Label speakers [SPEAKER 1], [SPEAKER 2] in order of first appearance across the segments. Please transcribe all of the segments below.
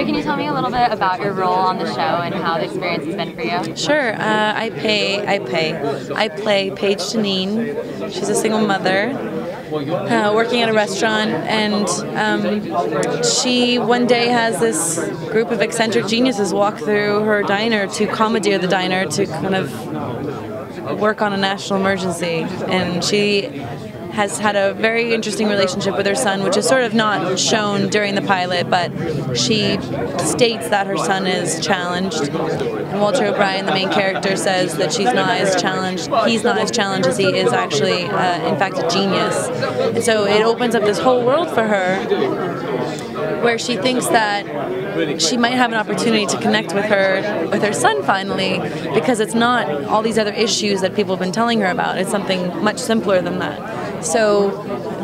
[SPEAKER 1] can you tell me a little bit about your role on the show and how the experience has been for you?
[SPEAKER 2] Sure. I play Paige Janine. She's a single mother working at a restaurant, and she one day has this group of eccentric geniuses walk through her diner to commandeer the diner to kind of work on a national emergency, and she has had a very interesting relationship with her son, which is sort of not shown during the pilot, but she states that her son is challenged. And Walter O'Brien, the main character, says that he's not as challenged as he is actually, in fact, a genius. And so it opens up this whole world for her where she thinks that she might have an opportunity to connect with her son finally, because it's not all these other issues that people have been telling her about. It's something much simpler than that. So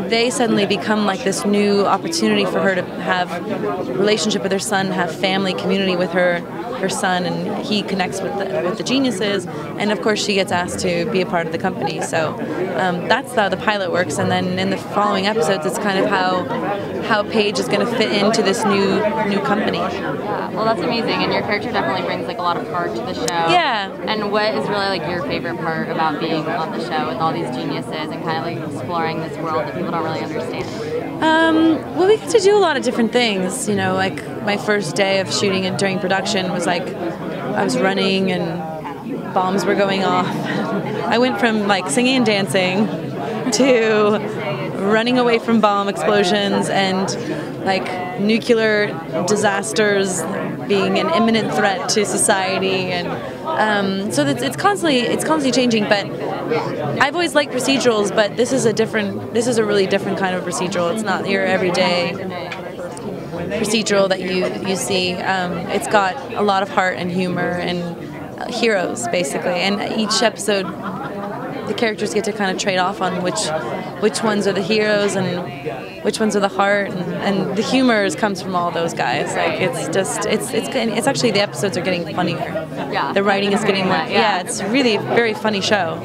[SPEAKER 2] they suddenly become like this new opportunity for her to have a relationship with her son, have family, community with her son, and he connects with the geniuses, and of course she gets asked to be a part of the company. So that's how the pilot works, and then in the following episodes it's kind of how Paige is going to fit into this new company.
[SPEAKER 1] Yeah, well, that's amazing, and your character definitely brings like a lot of heart to the show.
[SPEAKER 2] Yeah.
[SPEAKER 1] And what is really like your favorite part about being on the show with all these geniuses and kind of like exploring this world that people don't really understand?
[SPEAKER 2] Well, we get to do a lot of different things. You know, like my first day of shooting and during production was like I was running and bombs were going off. I went from like singing and dancing to running away from bomb explosions and like nuclear disasters being an imminent threat to society, and so that it's constantly changing. But I've always liked procedurals, but this is a really different kind of procedural. It's not your everyday procedural that you see. It's got a lot of heart and humor and heroes basically, and each episode the characters get to kind of trade off on which ones are the heroes and which ones are the heart, and the humor comes from all those guys. Like it's actually, the episodes are getting funnier.
[SPEAKER 1] Yeah,
[SPEAKER 2] the writing is getting more. Yeah, it's really a very funny show.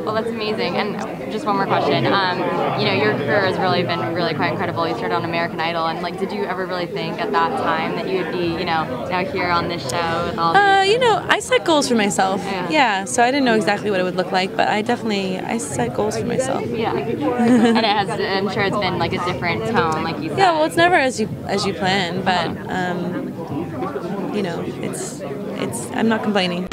[SPEAKER 1] Well, that's amazing. And just one more question. You know, your career has really been quite incredible. You started on American Idol, and like, did you ever really think at that time that you would be, you know, now here on this show with all?
[SPEAKER 2] You know, I set goals for myself. Yeah. So I didn't know exactly what it would look like, but I set goals for myself.
[SPEAKER 1] Yeah. And I'm sure it's been like a different tone, like you said.
[SPEAKER 2] Yeah. Well, it's never as you plan, but you know, it's. I'm not complaining.